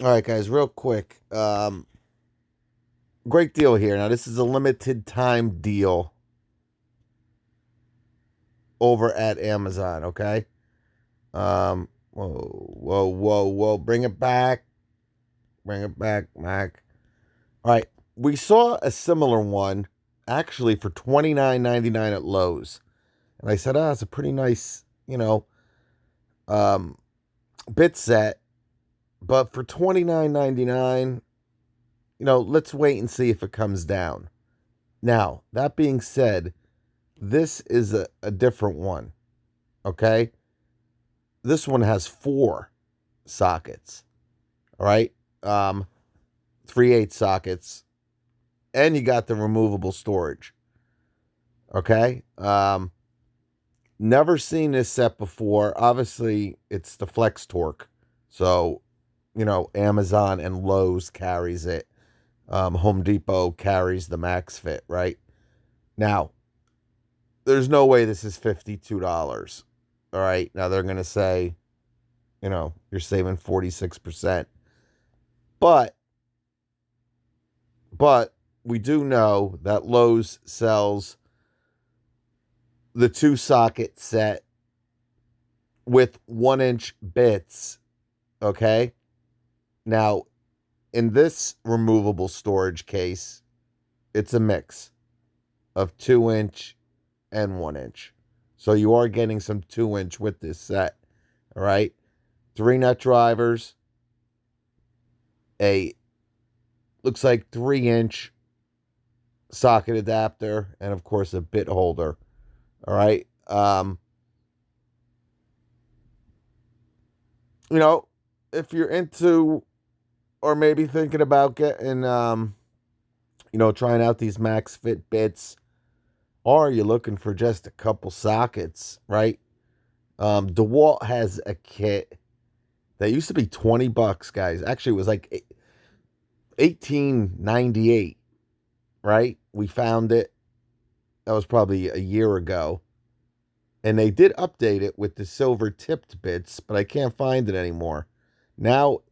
All right, guys, real quick. Great deal here. Now, this is a limited time deal over at Amazon, okay? Whoa. Bring it back. Bring it back, Mac. All right. We saw a similar one actually for $29.99 at Lowe's. And I said, it's a pretty nice, um, bit set. But for $29.99, let's wait and see if it comes down. Now, that being said, this is a different one, okay? This one has 4 sockets, all right? 3/8 sockets, and you got the removable storage, okay? Never seen this set before. Obviously, it's the FleqTorq, so, Amazon and Lowe's carries it. Home Depot carries the Max Fit, right? Now, there's no way this is $52. All right. Now they're going to say, you're saving 46%. But we do know that Lowe's sells the 2-socket set with 1-inch bits. Okay. Now, in this removable storage case, it's a mix of 2-inch and 1-inch. So you are getting some 2-inch with this set. All right. 3 nut drivers, a looks like 3-inch socket adapter, and of course a bit holder. All right. If you're into or maybe thinking about getting trying out these Max Fit bits, or you're looking for just a couple sockets, right? DeWalt has a kit that used to be $20, guys. Actually, it was like 1898, right? We found it. That was probably a year ago. And they did update it with the silver tipped bits, but I can't find it anymore. Now,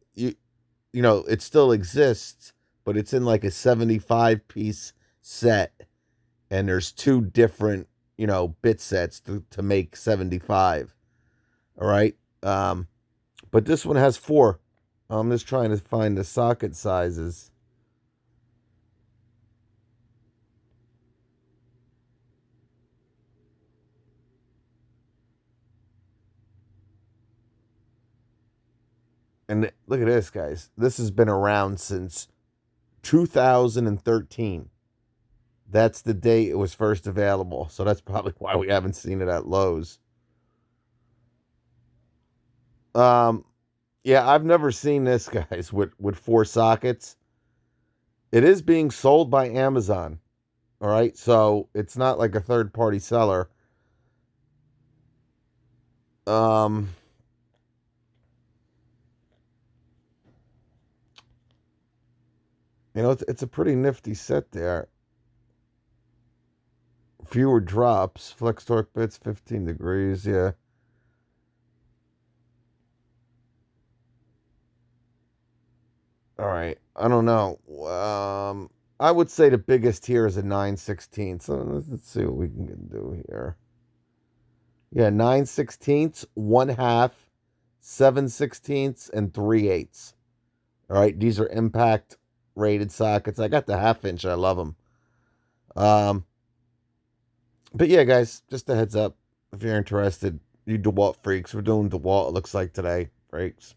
it still exists, but it's in like a 75-piece set. And there's 2 different, bit sets to make 75. All right. But this one has 4. I'm just trying to find the socket sizes. And look at this, guys. This has been around since 2013. That's the date it was first available. So that's probably why we haven't seen it at Lowe's. Um, yeah, I've never seen this, guys, with 4 sockets. It is being sold by Amazon. All right. So it's not like a third party seller. Um, it's a pretty nifty set there. Fewer drops. FleqTorq bits, 15 degrees. Yeah. All right. I don't know. I would say the biggest here is a 9/16. So let's see what we can do here. Yeah, 9/16, 1/2, 7/16, and 3/8. All right. These are impact rated sockets. I got the 1/2 inch. I love them. Um, but yeah, guys, just a heads up if you're interested. You DeWalt freaks. We're doing DeWalt, it looks like today. Freaks.